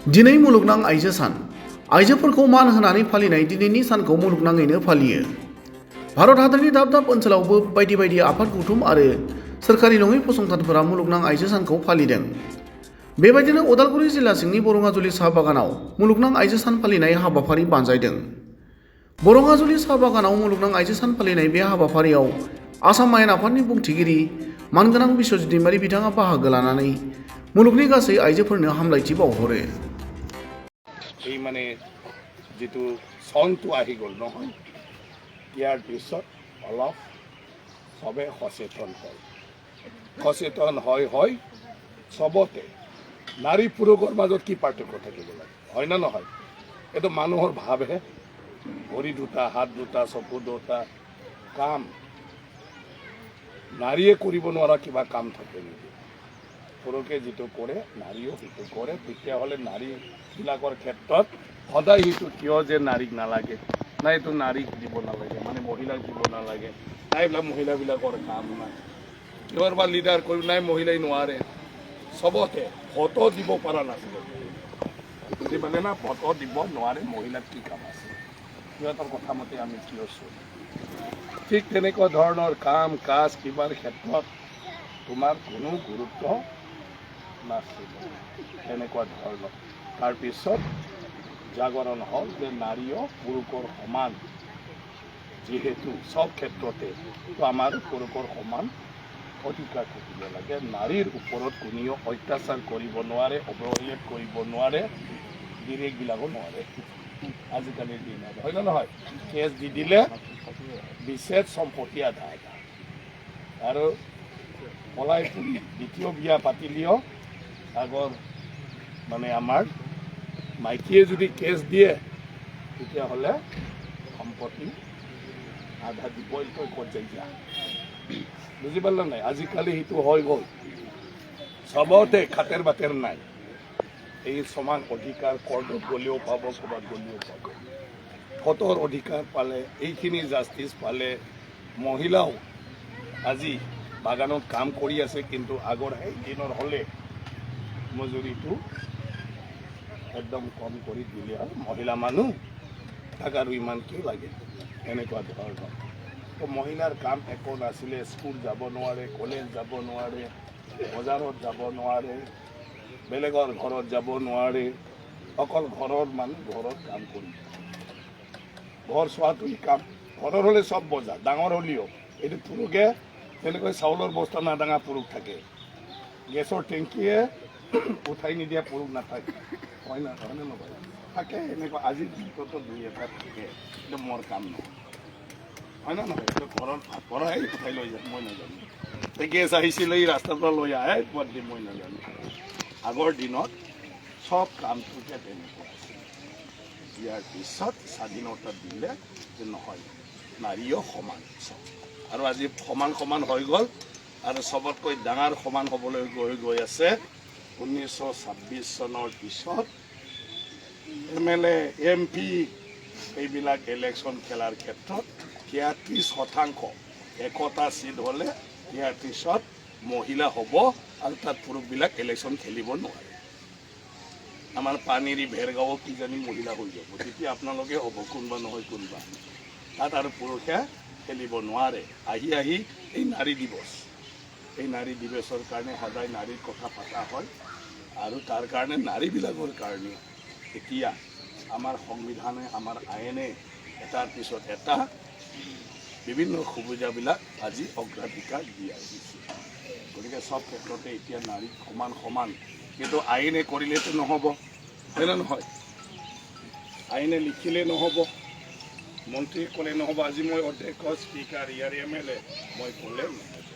दिनै मुलुगनां आइजो सान आइजोफोरखौ मान होनानै फालिनाय दिनैनि सानखौ मुलुगनाङैनो फालियो। भारत हादरनि दाब दाब ओनसोलावबो बायदि बायदि आफाद गौथुम आरो सोरखारि नङै फसंथानफोरा मुलुगनां आइजो सानखौ फालिदों। बेबायदिनो उदालगुरि जिल्ला सिंनि बरङाजुलि साहा बागानाव मुलुगनां आइजो सान फालिनाय हाबाफारि बानजायदों। बरङाजुलि साहा बागानाव मुलुगनां आइजो सान फालिनाय बे हाबाफारियाव आसाम आयेन आफादनि बुंथिगिरि मानगोनां बिश्वजित दैमारि बिथाङा बाहागो लानानै मुलुगनि गासै आइजोफोरनो हामलायथि बावहरो। এই মানে যিটো চনটো আহি গ'ল নহয়, ইয়াৰ পিছত অলপ চবে সচেতন হয় চবতে নাৰী পুৰুষৰ মাজত কি পাৰ্থক্য থাকিব লাগে, হয় না নহয়? এইটো মানুহৰ ভাৱহে। ভৰি দুটা, হাত দুটা, চকু দুটা, কাম নাৰীয়ে কৰিব নোৱাৰা কিবা কাম থাকে নেকি? পুৰুষে যিটো কৰে নাৰীও সেইটো কৰে। তেতিয়াহ'লে নাৰীবিলাকৰ ক্ষেত্ৰত সদায় সেইটো কিয় যে নাৰীক নালাগে, নাই এইটো নাৰীক দিব নালাগে, মানে মহিলাক দিব নালাগে, নাই এইবিলাক মহিলাবিলাকৰ কাম নাই, কিহৰ বা লিডাৰ কৰিব নাই, মহিলাই নোৱাৰে। চবতে ভোটো দিব পৰা নাছিলে, বুজি পালে না? ভোটো দিব নোৱাৰে, মহিলাক কি কাম আছে, সিহঁতৰ কথা মতে আমি কিয় চলো। ঠিক তেনেকুৱা ধৰণৰ কাম কাজ কিবাৰ ক্ষেত্ৰত তোমাৰ কোনো গুৰুত্ব নাছিল। তেনেকুৱা ধৰণৰ তাৰপিছত জাগৰণ হ'ল যে নাৰীও পুৰুষৰ সমান, যিহেতু চব ক্ষেত্ৰতে তো আমাৰ পুৰুষৰ সমান অধিকাৰ থাকিব লাগে। নাৰীৰ ওপৰত কোনেও অত্যাচাৰ কৰিব নোৱাৰে, অৱহেলা কৰিব নোৱাৰে, গিৰিয়েকবিলাকো নোৱাৰে আজিকালিৰ দিনত, হয় না নহয়? কেছ দি দিলে বিচ্ছেদ, সম্পত্তি আধা আধা, আৰু পলাই ফুৰি দ্বিতীয় বিয়া পাতিলেও আগৰ মানে আমাৰ মাইকীয়ে যদি কেছ দিয়ে তেতিয়াহ'লে সম্পত্তি আধা দিবই, ক'ত যাইছা, বুজি পালা নাই? আজিকালি সেইটো হৈ গ'ল, চবতে খাতেৰ বাতেৰ নাই। এই সমান অধিকাৰ কৰ্টত গ'লেও পাব, ক'ৰবাত গ'লেও পাব, ভোটৰ অধিকাৰ পালে, এইখিনি জাষ্টিছ পালে। মহিলাও আজি বাগানত কাম কৰি আছে, কিন্তু আগৰ সেই দিনৰ হ'লে মজুৰিটো একদম কম কৰি দিলে, আৰু মহিলা মানুহ তাক আৰু ইমান কিয় লাগে, এনেকুৱা ধৰণৰ। তো মহিলাৰ কাম একো নাছিলে, স্কুল যাব নোৱাৰে, কলেজ যাব নোৱাৰে, বজাৰত যাব নোৱাৰে, বেলেগৰ ঘৰত যাব নোৱাৰে, অকল ঘৰৰ মানুহ ঘৰত কাম কৰি ঘৰ চোৱাটোই কাম। ঘৰৰ হ'লে চব বজা, ডাঙৰ হ'লেও এইটো পুৰুষে তেনেকৈ চাউলৰ বস্তা নাডাঙা পুৰুষ থাকে, গেছৰ টেংকিয়ে উঠাই নিদিয়া পুৰুষ নাথাকে, হয় না নহয়? থাকে এনেকুৱা, আজিৰ দিনতো দুই এটা থাকে, এইটো মোৰ কাম নহয়, হয় না নহয়? এইটো ঘৰৰ পৰাই উঠাই লৈ যায়, মই নাজানো। গেছ আহিছিলে এই ৰাস্তাৰ পৰা লৈ আহে, মই নাজানো। আগৰ দিনত চব কামটোতে তেনেকুৱা আছিল। ইয়াৰ পিছত স্বাধীনতা দিলে যে নহয়, নাৰীও সমান চব, আৰু আজি সমান সমান হৈ গ'ল। আৰু চবতকৈ ডাঙৰ সমান হ'বলৈ গৈ আছে 1926 চনৰ পিছত MLA MP এইবিলাক ইলেকশ্যন খেলাৰ ক্ষেত্ৰত 33% একতা চিট হ'লে ইয়াৰ পিছত মহিলা হ'ব, আৰু তাত পুৰুষবিলাক ইলেকশ্যন খেলিব নোৱাৰে। আমাৰ পানীৰ ভেৰগাঁও কিজানি মহিলা হৈ যাব, তেতিয়া আপোনালোকে হ'ব, কোনোবা নহয় কোনোবা, তাত আৰু পুৰুষে খেলিব নোৱাৰে। আহি এই নাৰী দিৱস, এই নাৰী দিৱসৰ কাৰণে সদায় নাৰীৰ কথা পতা হয়, আৰু তাৰ কাৰণে নাৰীবিলাকৰ কাৰণে এতিয়া আমাৰ সংবিধানে, আমাৰ আইনে এটাৰ পিছত এটা বিভিন্ন সুবিধাবিলাক আজি অগ্ৰাধিকাৰ দি আহিছে। গতিকে চব ক্ষেত্ৰতে এতিয়া নাৰীক সমান সমান, কিন্তু আইনে কৰিলেতো নহ'ব, হয় না নহয়? আইনে লিখিলে নহ'ব, মন্ত্ৰী ক'লে নহ'ব। আজি মই অধ্যক্ষ, স্পীকাৰ, ইয়াৰ MLA মই ক'লে নহ'ব,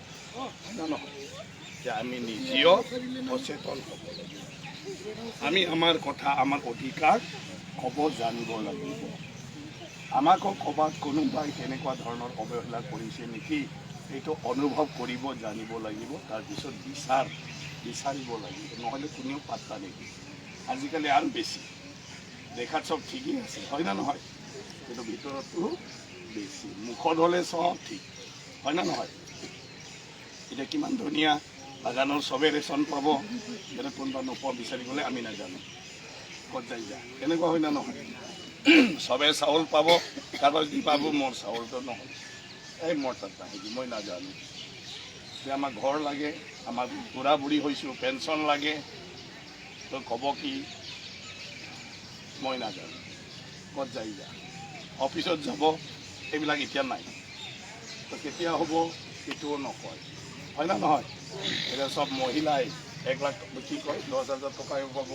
হয় না নহয়? যে আমি নিজেও সচেতন হ'ব লাগিব, আমি আমাৰ কথা, আমাৰ অধিকাৰ ক'ব জানিব লাগিব। আমাকো ক'ৰবাত কোনোবাই তেনেকুৱা ধৰণৰ অৱহেলা কৰিছে নেকি, সেইটো অনুভৱ কৰিব জানিব লাগিব। তাৰপিছত বিচাৰিব লাগিব, নহ'লে কোনেও পাত্তা নিদিয়ে। আজিকালি আৰু বেছি, দেখাত চব ঠিকেই আছে, হয় না নহয়? কিন্তু ভিতৰতো বেছি, মুখত হ'লে চব ঠিক, হয় না নহয়? এতিয়া কিমান ধুনীয়া বাগানৰ চবে ৰেচন পাব, এতিয়া কোনোবা নোপোৱা বিচাৰি গ'লে আমি নাজানো, ক'ত যাই যা এনেকুৱা হয় না নহয় চবে চাউল পাব কাৰোবাৰ যি পাব মোৰ চাউলটো নহয় এই মোৰ তাত নাহিবি মই নাজানো যে আমাক ঘৰ লাগে আমাক বুঢ়া বুঢ়ী হৈছোঁ পেঞ্চন লাগে তো ক'ব কি মই নাজানো ক'ত যাই যা অফিচত যাব এইবিলাক এতিয়া নাই তো কেতিয়া হ'ব সেইটোও নকয় হয় না নহয় এতিয়া চব মহিলাই 1 লাখ কি কয় 10,000 টকাও পাব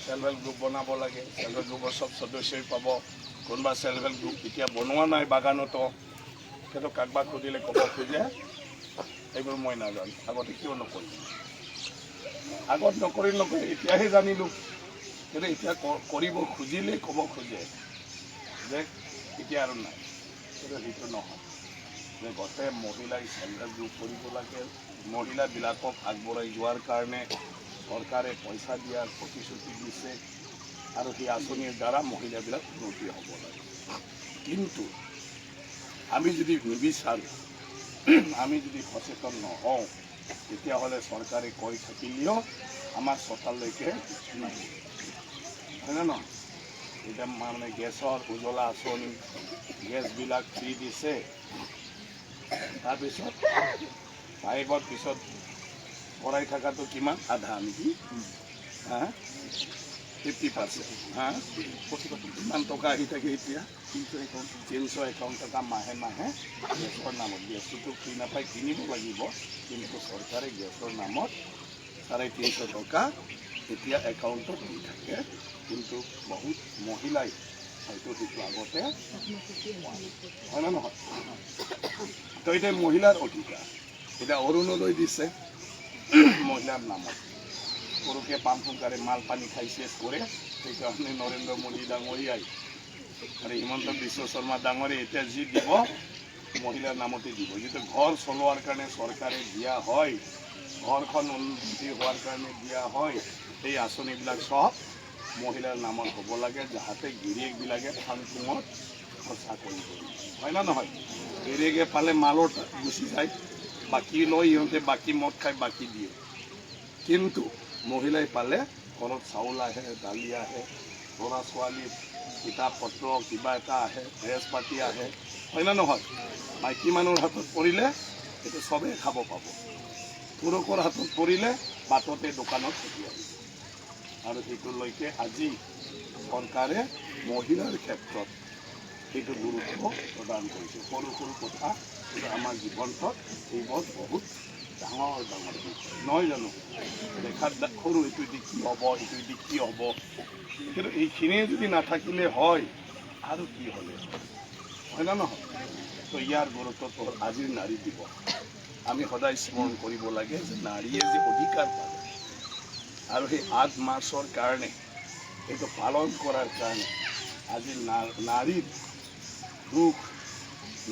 সেল্ফ হেল্প গ্ৰুপ বনাব লাগে সেল্ফ হেল্প গ্ৰুপৰ চব সদস্যই পাব কোনোবা সেল্ফ হেল্প গ্ৰুপ এতিয়া বনোৱা নাই বাগানতো সেইটো কাৰোবাক সুধিলে ক'ব খোজে এইবোৰ মই নাজানো আগতে কিয় নকৰিম আগত নকৰি এতিয়াহে জানিলোঁ কিন্তু এতিয়া কৰিব খুজিলে ক'ব খোজে যে এতিয়া আৰু নাই কিন্তু সেইটো নহয় যে গোটেই মহিলাই সেল্ফ হেল্প গ্ৰুপ কৰিব লাগে মহিলাবিলাকক আগবঢ়াই যোৱাৰ কাৰণে চৰকাৰে পইচা দিয়াৰ প্ৰতিশ্ৰুতি দিছে আৰু সেই আঁচনিৰ দ্বাৰা মহিলাবিলাক উন্নতি হ'ব লাগে কিন্তু আমি যদি নিবিচাৰোঁ আমি যদি সচেতন নহওঁ তেতিয়াহ'লে চৰকাৰে কৈ থাকিলেও আমাৰ চোতালৈকে হয় না নহয় এতিয়া মানে গেছৰ উজ্বলা আঁচনি গেছবিলাক ফ্ৰী দিছে তাৰপিছত পাইপৰ পিছত ভৰাই থকাটো কিমান আধা নেকি 50% কিমান টকা আহি থাকে এতিয়া 351 টকা মাহে মাহে গেছৰ নামত গেছটোতো ফ্ৰী নাপায় কিনিব লাগিব কিন্তু চৰকাৰে গেছৰ নামত 350 টকা এতিয়া একাউণ্টত দি থাকে কিন্তু বহুত মহিলাই হয়তো সেইটো আগতে হয় না নহয় তো এতিয়া মহিলাৰ অধিকাৰ এতিয়া অৰুণোদয় দিছে মহিলাৰ নামত সৰুকে পাম্পুকাৰে মাল পানী খাই শেষ কৰে সেইকাৰণে নৰেন্দ্ৰ মোদী ডাঙৰীয়াই আৰু হিমন্ত বিশ্ব শৰ্মা ডাঙৰীয়াই এতিয়া যি দিব মহিলাৰ নামতে দিব যিটো ঘৰ চলোৱাৰ কাৰণে চৰকাৰে দিয়া হয় ঘৰখন উন্নতি হোৱাৰ কাৰণে দিয়া হয় এই আঁচনিবিলাক চব মহিলাৰ নামত হ'ব লাগে যাতে গিৰিয়েকবিলাকে ফাংফুঙত খৰচা কৰিব হয় না নহয় গিৰিয়েকে পালে মালত গুচি যায় বাকী লৈ সিহঁতে বাকী মদ খাই বাকী দিয়ে কিন্তু মহিলাই পালে ঘৰত চাউল আহে দালি আহে ল'ৰা ছোৱালী কিতাপ পত্ৰ কিবা এটা আহে ড্ৰেছ পাতি আহে হয় না নহয় মাইকী মানুহৰ হাতত পৰিলে সেইটো চবেই খাব পাব পুৰুষৰ হাতত পৰিলে বাটতে দোকানত থাকি আহিব আৰু সেইটোলৈকে আজি চৰকাৰে মহিলাৰ ক্ষেত্ৰত সেইটো গুৰুত্ব প্ৰদান কৰিছে সৰু সৰু কথা কিন্তু আমাৰ জীৱনটোত এইবোৰ বহুত ডাঙৰ ডাঙৰ বিষয় নহয় জানো দেখাত সৰু এইটো দি কি হ'ব এইটো দি কি হ'ব কিন্তু এইখিনিয়ে যদি নাথাকিলে হয় আৰু কি হ'লে হয় না নহয় তো ইয়াৰ গুৰুত্বটো আজিৰ নাৰী দিৱস আমি সদায় স্মৰণ কৰিব লাগে যে নাৰীয়ে যে অধিকাৰ পালে আৰু সেই 8 মাৰ্চৰ কাৰণে এইটো পালন কৰাৰ কাৰণে আজি নাৰীৰ দুখ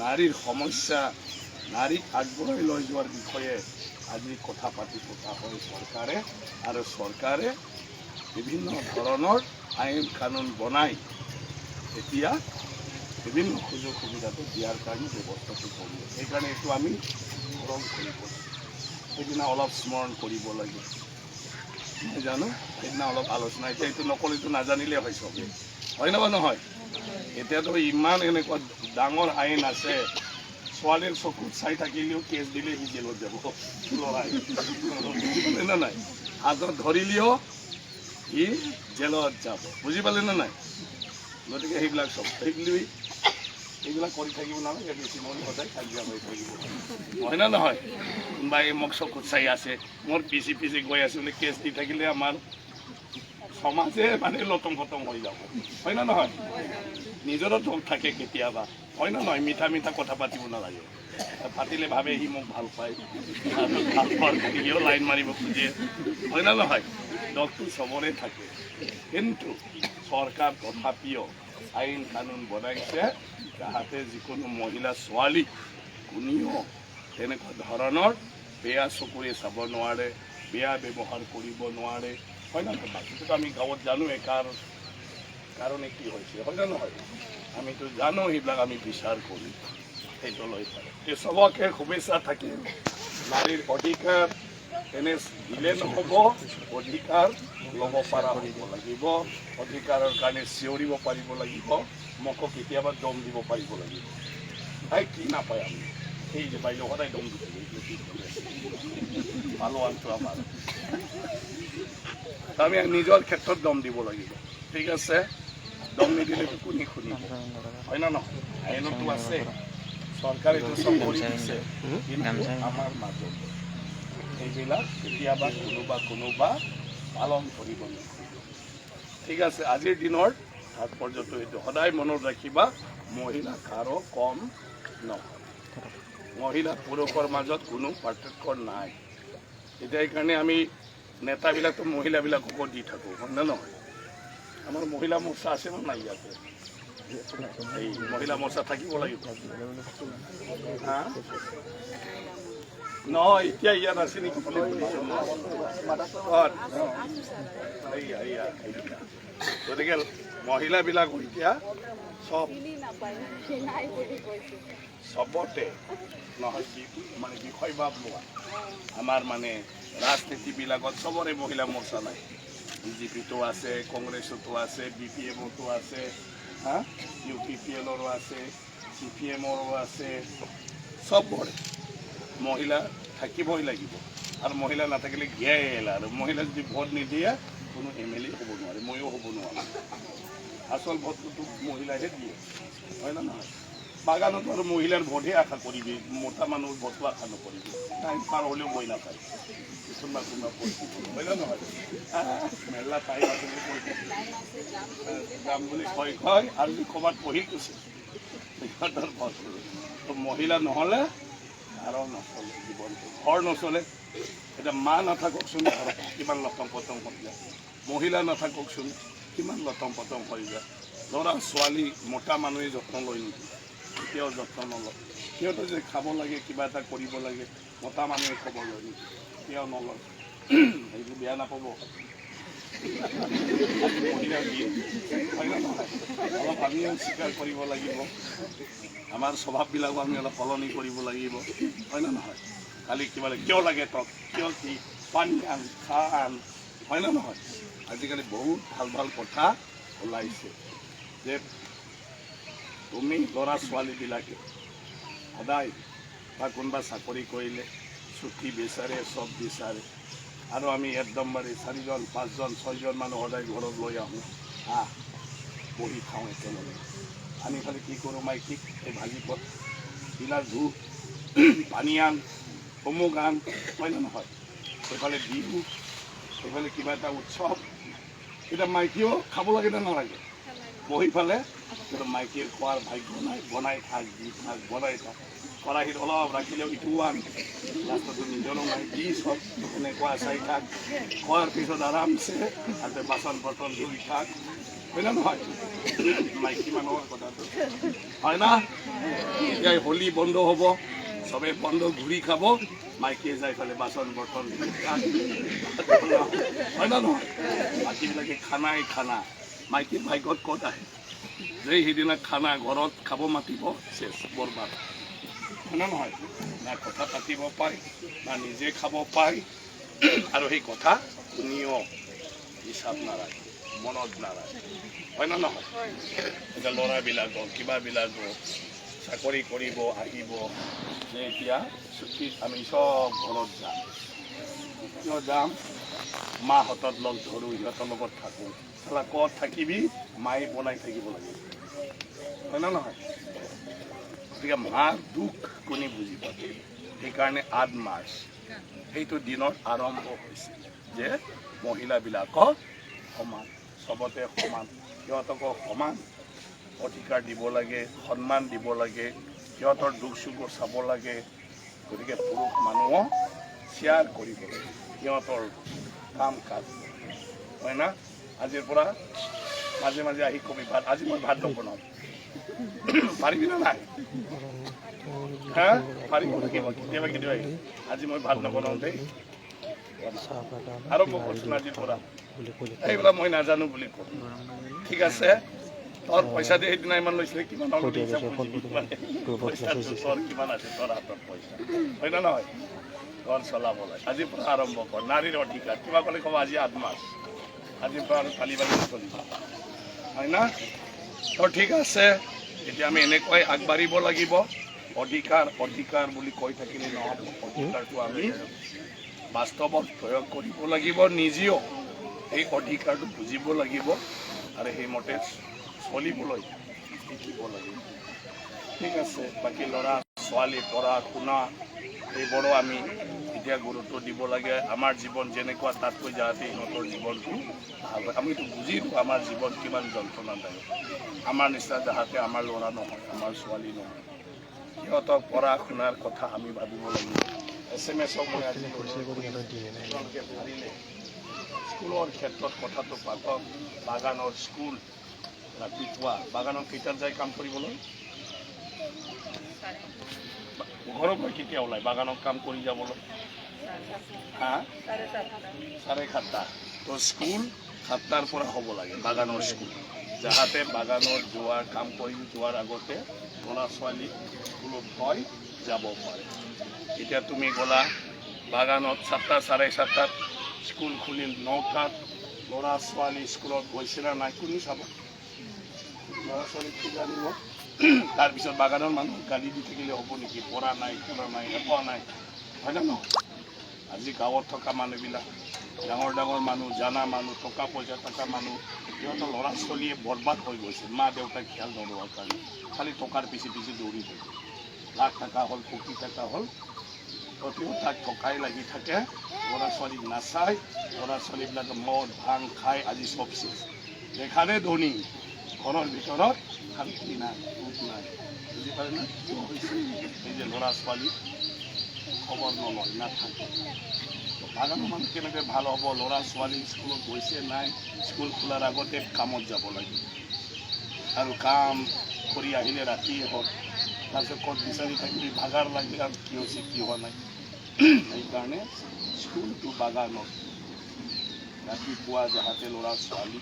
নাৰীৰ সমস্যা নাৰীক আগবঢ়াই লৈ যোৱাৰ বিষয়ে আজি কথা পাতি থকা হয় চৰকাৰে আৰু চৰকাৰে বিভিন্ন ধৰণৰ আইন কানুন বনাই এতিয়া বিভিন্ন সুযোগ সুবিধাটো দিয়াৰ কাৰণে ব্যৱস্থাটো কৰি সেইকাৰণে এইটো আমি স্মৰণ কৰিব সেইদিনা অলপ স্মৰণ কৰিব লাগে মই জানো সেইদিনা অলপ আলোচনা এতিয়া এইটো নকৰিতো নাজানিলে হয় চবে হয় না নহয় এতিয়াতো ইমান এনেকুৱা ডাঙৰ আইন আছে ছোৱালীৰ চকুত চাই থাকিলেও কেছ দিলে সি জেলত যাব ল'ৰাই বুজি পালে নে নাই হাতত ধৰিলেও সি জেলত যাব বুজি পালে নে নাই গতিকে সেইবিলাক চব এইবিলাক কৰি থাকিব নালাগে বেছি মন সদায় কাজিয়া হৈ থাকিব হয় না নহয় কোনোবাই মোক চকুত চাই আছে মোৰ পিছি পিছি গৈ আছে বুলি কেছ দি থাকিলে আমাৰ সমাজে মানে লটং খটং হৈ যাব হয় না নহয় নিজৰো ঢোক থাকে কেতিয়াবা হয় না নহয় মিঠা মিঠা কথা পাতিব নালাগে পাতিলে ভাবে সি মোক ভাল পায় ভাল পায় সিও লাইন মাৰিব খোজে হয় না নহয় ডকটো চবৰে থাকে কিন্তু চৰকাৰ তথাপিও আইন কানুন বনাইছে যাতে যিকোনো মহিলা ছোৱালী কোনেও তেনেকুৱা ধৰণৰ বেয়া চকুৰে চাব নোৱাৰে বেয়া ব্যৱহাৰ কৰিব নোৱাৰে হয় না বাকীটোতো আমি গাঁৱত জানোৱে কাৰণে কি হৈছে হয় না নহয় আমিতো জানো সেইবিলাক আমি বিচাৰ কৰি সেইটো লৈ পাৰোঁ চবকে শুভেচ্ছা থাকিল নাৰীৰ অধিকাৰ এনে দিলে নহ'ব, অধিকাৰ ল'ব পৰা হ'ব লাগিব, অধিকাৰৰ কাৰণে চিঞৰিব পাৰিব লাগিব, মোকো কেতিয়াবা দম দিব পাৰিব লাগিব। তাই কি নাপায় আমি সেই যে বাইদেউ সদায় দম দিব পালোৱানটো আমাৰ, আমি নিজৰ ক্ষেত্ৰত দম দিব লাগিব। ঠিক আছে, দম নিদিলেতো কোনে শুনিব, হয় না নহয়? আইনতো আছে, চৰকাৰেতো চব কৰি দিছে, কিন্তু আমাৰ মাজত এইবিলাক কেতিয়াবা কোনোবা পালন কৰিব নোৱাৰিব। ঠিক আছে, আজিৰ দিনৰ তাৎপৰ্যটো এইটো, সদায় মনত ৰাখিবা, মহিলা কাৰো কম নহয়, মহিলা পুৰুষৰ মাজত কোনো পাৰ্থক্য নাই। এতিয়া এইকাৰণে আমি নেতাবিলাকতো মহিলাবিলাককো দি থাকোঁ, হয় নে নহয়? আমাৰ মহিলা মৰ্চা আছে নে নাই ইয়াতে? এই মহিলা মৰ্চা থাকিব লাগিব। নহয়, এতিয়া ইয়াত আছে নেকি? গতিকে মহিলাবিলাক এতিয়া চবতে নহয় মানে বিষয়বাদ লোৱা, আমাৰ মানে ৰাজনীতিবিলাকত চবৰে মহিলা মৰ্চা নাই। বিজেপিতো আছে, কংগ্ৰেছতো আছে, BPMতো আছে, UPPLৰো আছে, CPMৰো আছে, চবৰে মহিলা থাকিবই লাগিব। আৰু মহিলা নাথাকিলে গেল, আৰু মহিলা যদি ভোট নিদিয়ে কোনো MLA হ'ব নোৱাৰে, ময়ো হ'ব নোৱাৰোঁ। আচল ভোটটোতো মহিলাইহে দিয়ে, হয় না নহয়? বাগানত আৰু মহিলাৰ ভোটহে আশা কৰিবি, মতা মানুহৰ ভোটটো আশা নকৰিবি, টাইম পাৰ হ'লেও গৈ নাপায়, কোনোবা পৰিস্থিতি, হয় না নহয়? মেলা টাইম আছে যাম বুলি কয় আৰু যদি ক'ৰবাত পঢ়ি গৈছে সিহঁতৰ ভোট। মহিলা নহ'লে আৰু নচলে, জীৱনটো ঘৰ নচলে। এতিয়া মা নাথাককচোন ঘৰত কিমান লটম পটম কৰি যায়, মহিলা নাথাককচোন কিমান লটম পটম কৰি যায়। ল'ৰা ছোৱালী মতা মানুহে যত্ন লয় নেকি? কেতিয়াও যত্ন নলয়। সিহঁতে যে খাব লাগে, কিবা এটা কৰিব লাগে, মতা মানুহে খবৰ লয় নেকি? কেতিয়াও নলয়। সেইটো বেয়া নাপাব, মহিলাৰ দিন, হয় না নহয়? অলপ আমিও স্বীকাৰ কৰিব লাগিব, আমাৰ স্বভাৱবিলাকো আমি অলপ সলনি কৰিব লাগিব, হয় না নহয়? কালি কিবা কিয় লাগে তক, কিয় কি পানী আন, চাহ আন, হয় না নহয়? আজিকালি বহুত ভাল কথা ওলাইছে যে তুমি ল'ৰা ছোৱালীবিলাকে সদায় বা কোনোবা চাকৰি কৰিলে ছুটি বিচাৰে, চব বিচাৰে, আৰু আমি একদমবাৰে 4জন 5জন 6জন মানুহ সদায় ঘৰত লৈ আহোঁ, বহি খাওঁ একেলগে। আমি খালি কি কৰোঁ, মাইকীক এই ভাজি পথ বিলাক ধু, পানী আন, অমুক আন, হয় না নহয়? সেইফালে বিহু, সেইফালে কিবা এটা উৎসৱ, এতিয়া মাইকীও খাব লাগে নে নালাগে? বহি ফালে কিন্তু মাইকীৰ খোৱাৰ ভাগ্য নাই, বনাই থাক, দি থাক, বনাই থাক, কেৰাহীত অলপ ৰাখিলেও ইটো আন, ৰাস্তাটো নিজৰো নাই, দি চব এনেকুৱা চাই থাক, খোৱাৰ পিছত আৰামছে তাতে বাচন বৰ্তন ধুই থাক, হয় না নহয়? মাইকী মানুহৰ কথাটো, হয় না? এতিয়া হোলী বন্ধ হ'ব, চবে বন্ধ ঘূৰি খাব, মাইকীয়ে যাই ফালে বাচন বৰ্তন ধুই থাক, হয় না নহয়? বাকীবিলাকে খানাই খানা, মাইকীৰ ভাগ্যত ক'ত আহে? যে সেইদিনা খানা ঘৰত খাব মাতিব, চেচ বৰবাদ, হয় না নহয়? না কথা পাতিব পায়, না নিজে খাব পায়, আৰু সেই কথা কোনেও হিচাপ নাৰাখে, মনত নাৰাখে, হয় না নহয়? এতিয়া ল'ৰাবিলাকক কিবাবিলাকক চাকৰি কৰিব আহিব, যে এতিয়া ছুটীত আমি চব ঘৰত যাম, কিয় যাম? মাহঁতত লগ ধৰোঁ, সিহঁতৰ লগত থাকোঁ, চালা ক'ত থাকিবি? মায়ে বনাই থাকিব লাগিব, হয় না নহয়? গতিকে মাৰ দুখ কোনে বুজি পাব? সেইকাৰণে 8 মাৰ্চ সেইটো দিনত আৰম্ভ হৈছে যে মহিলাবিলাকক সমান, চবতে সমান, সিহঁতকো সমান অধিকাৰ দিব লাগে, সন্মান দিব লাগে, সিহঁতৰ দুখ সুখ চাব লাগে। গতিকে পুৰুষ মানুহো শ্বেয়াৰ কৰিব লাগে সিহঁতৰ কাম কাজ, হয় না? আজিৰ পৰা মাজে মাজে আহি কবি ভাত, আজি মই ভাত নবনাওঁ, পাৰিবি না নাই? পাৰিব লাগিব কেতিয়াবা কেতিয়াবা, আজি মই ভাত নবনাওঁ দেই, আৰম্ভ কৰিছোঁ আজিৰ পৰা, এইবিলাক মই নাজানো বুলি কওঁ, ঠিক আছে? তোৰ পইচা দিয়ে সেইদিনা ইমান লৈছিলে, কিমান পইচাটো তোৰ কিমান আছে তোৰ হাতত পইচা, হয় না নহয়? ঘৰ চলাবলৈ আজিৰ পৰা আৰম্ভ কৰ নাৰীৰ অধিকাৰ কিবা ক'লে ক'ব আজি 8 মাস আজিৰ পৰা আৰু ফালি ফালি নচলিব হয় না তো ঠিক আছে এতিয়া আমি এনেকৈ আগবাঢ়িব লাগিব অধিকাৰ অধিকাৰ বুলি কৈ থাকিলে নহ'ব অধিকাৰটো আমি বাস্তৱত প্ৰয়োগ কৰিব লাগিব নিজেও এই অধিকাৰটো বুজিব লাগিব আৰু সেইমতে চলিবলৈ শিকিব লাগিব ঠিক আছে বাকী ল'ৰা ছোৱালী পঢ়া শুনা এইবোৰো আমি এতিয়া গুৰুত্ব দিব লাগে আমাৰ জীৱন যেনেকুৱা তাতকৈ যাতে সিহঁতৰ জীৱনটো ভাল হয় আমিতো বুজিলোঁ আমাৰ জীৱন কিমান যন্ত্ৰণাদায়ক আমাৰ নিচিনা যাতে আমাৰ ল'ৰা নহয় আমাৰ ছোৱালী নহয় সিহঁতক পঢ়া শুনাৰ কথা আমি ভাবিব লাগিব SMS-ক মই আজি আপোনালোকে পাৰিলে স্কুলৰ ক্ষেত্ৰত কথাটো পাতক বাগানৰ স্কুল ৰাতিপুৱা বাগানত কেইটাত যায় কাম কৰিবলৈ ঘৰৰ পৰা কেতিয়া ওলায় বাগানত কাম কৰি যাবলৈ হা 7:30 তো স্কুল 7টাৰ পৰা হ'ব লাগে বাগানৰ স্কুল যাতে বাগানত যোৱাৰ কাম কৰি যোৱাৰ আগতে ল'ৰা ছোৱালী স্কুলত হয় যাব পাৰে এতিয়া তুমি গ'লা বাগানত 7টা 7:30 স্কুল খুলিল 9টাত ল'ৰা ছোৱালী স্কুলত গৈছে না নাই কোনে চাব ল'ৰা ছোৱালী কি জানিব তাৰপিছত বাগানৰ মানুহ গালি দি থাকিলে হ'ব নেকি পঢ়া নাই কিবা নাই একো নাই হয় না নহয় আজি গাঁৱত থকা মানুহবিলাক ডাঙৰ ডাঙৰ মানুহ জানা মানুহ টকা পইচা থকা মানুহ সিহঁতৰ ল'ৰা ছোৱালীয়ে বৰবাদ হৈ গৈছে মা দেউতাক খেয়াল নলোৱাৰ কাৰণে খালি টকাৰ পিছে পিছে দৌৰি থাকে লাখ টকা হ'ল কোটি টকা হ'ল তথাপিও তাক টকাই লাগি থাকে ল'ৰা ছোৱালীক নাচায় ল'ৰা ছোৱালীবিলাকে মদ ভাং খাই আজি চব শেষ দেখাৰে ধনী ঘৰৰ ভিতৰত শান্তি নাই সুখ নাই বুজি পালে না এই যে ল'ৰা ছোৱালী খবৰ নলয় নাথাকে বাগানৰ মানুহ কেনেকৈ ভাল হ'ব ল'ৰা ছোৱালী স্কুলত গৈছে নাই স্কুল খোলাৰ আগতে কামত যাব লাগে আৰু কাম কৰি আহিলে ৰাতিয়ে হওক তাৰপিছত ক'ত বিচাৰি থাকিলে ভাগাৰ লাগিলে আৰু কি হৈছে কি হোৱা নাই সেইকাৰণে স্কুলটো বাগানত ৰাতিপুৱা যাতে ল'ৰা ছোৱালী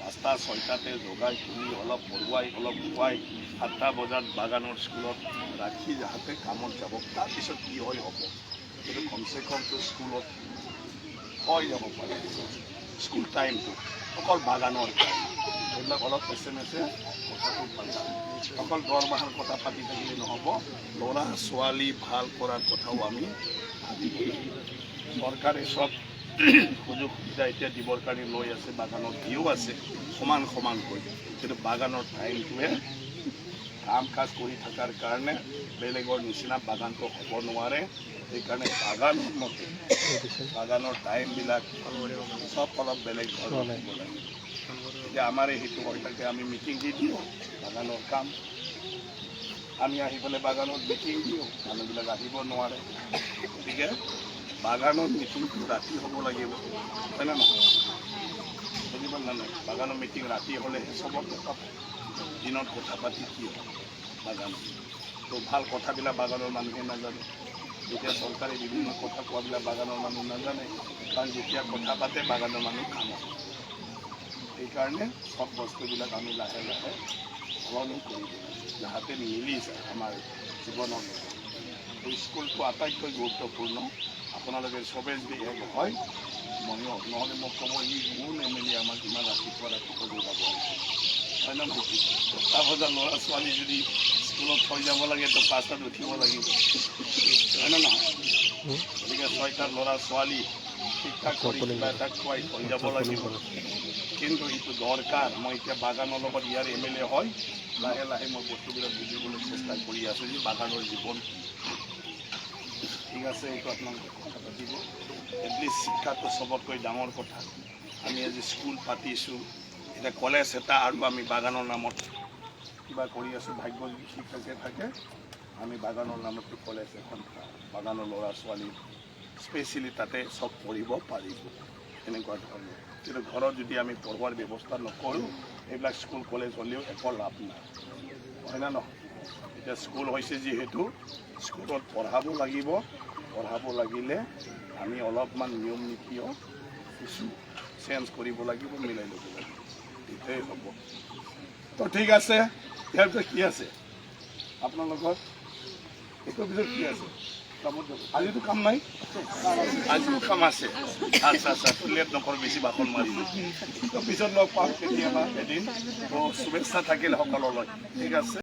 5টা 6টাতে জগাই তুলি অলপ পঢ়ুৱাই অলপ খুৱাই 7টা বজাত বাগানৰ স্কুলত ৰাখি যাতে কামত যাব তাৰপিছত কি হয় হ'ব কিন্তু কমচে কমটো স্কুলত হৈ যাব পাৰে স্কুল টাইমটো অকল বাগানৰ এইবিলাক অলপ SMS-এ কথাটো পালা অকল দৰমহাৰ কথা পাতি থাকিলে নহ'ব ল'ৰা ছোৱালী ভাল কৰাৰ কথাও আমি ভাবিব লাগিব চৰকাৰে চব সুযোগ সুবিধা এতিয়া দিবৰ কাৰণে লৈ আছে বাগানত দিও আছে সমান সমানকৈ কিন্তু বাগানৰ টাইমটোৱে কাম কাজ কৰি থকাৰ কাৰণে বেলেগৰ নিচিনা বাগানটো হ'ব নোৱাৰে সেইকাৰণে বাগানৰ মতে বাগানৰ টাইমবিলাক চব অলপ বেলেগ ধৰণৰ হ'ব লাগে এতিয়া আমাৰ সেইটো হৈ থাকে আমি মিটিং দি দিওঁ বাগানৰ কাম আমি আহি পেলাই বাগানত মিটিং দিওঁ মানুহবিলাক আহিব নোৱাৰে গতিকে বাগানৰ মিটিংটো ৰাতি হ'ব লাগিব হয় না নহয় বুজি পালে নাই বাগানৰ মিটিং ৰাতি হ'লেহে চবৰ কথা দিনত কথা পাতি কি হয় বাগানত তো ভাল কথাবিলাক বাগানৰ মানুহে নাজানে যেতিয়া চৰকাৰে বিভিন্ন কথা কোৱাবিলাক বাগানৰ মানুহ নাজানে কাৰণ যেতিয়া কথা পাতে বাগানৰ মানুহ কামত সেইকাৰণে সব বস্তুবিলাক আমি লাহে লাহে সলনি কৰিব যাতে মিলি যায় আমাৰ জীৱনৰ স্কুলটো আটাইতকৈ গুৰুত্বপূৰ্ণ আপোনালোকে চবেই যদি এক হয় ময়ো নহ'লে মোক ক'ব ই কোন MLA আমাক ইমান ৰাতিপুৱা যোগাব হয় না নহয় 10টা বজাৰ ল'ৰা ছোৱালী যদি স্কুলত থৈ যাব লাগে তো 5টাত উঠিব লাগিব হয় না নহয় গতিকে 6টাৰ ল'ৰা ছোৱালী ঠিক ঠাক কৰি কিবা এটা খুৱাই থৈ যাব লাগিব কিন্তু এইটো দৰকাৰ মই এতিয়া বাগানৰ লগত ইয়াৰ MLA হয় লাহে লাহে মই বস্তুবিলাক বুজিবলৈ চেষ্টা কৰি আছোঁ যে বাগানৰ জীৱন ঠিক আছে এইটো আপোনালোকে কথা পাতিব এটলিষ্ট শিক্ষাটো চবতকৈ ডাঙৰ কথা আমি আজি স্কুল পাতিছোঁ এতিয়া কলেজ এটা আৰু আমি বাগানৰ নামত কিবা কৰি আছোঁ ভাগ্য যদি শিক্ষকে থাকে আমি বাগানৰ নামতো কলেজ এখন বাগানৰ ল'ৰা ছোৱালী স্পেচিয়েলি তাতে চব পঢ়িব পাৰিব এনেকুৱা ধৰণৰ কিন্তু ঘৰত যদি আমি পঢ়োৱাৰ ব্যৱস্থা নকৰোঁ এইবিলাক স্কুল কলেজ হ'লেও একো লাভ নাই হয় না নহয় এতিয়া স্কুল হৈছে যিহেতু স্কুলত পঢ়াব লাগিব পঢ়াব লাগিলে আমি অলপমান নিয়ম নীতিও কিছু চেঞ্জ কৰিব লাগিব মিলাই ল'ব লাগিব তেতিয়াই হ'ব তো ঠিক আছে ইয়াৰ পিছত কি আছে আপোনালোকৰ এইটোৰ পিছত কি আছে আজিতো কাম নাই আজিও কাম আছে আচ্ছা আচ্ছা লেট নকৰ বেছি বাখন মাৰিলো পিছত লগ পাম কেতিয়াবা এদিন শুভেচ্ছা থাকিল সকললৈ ঠিক আছে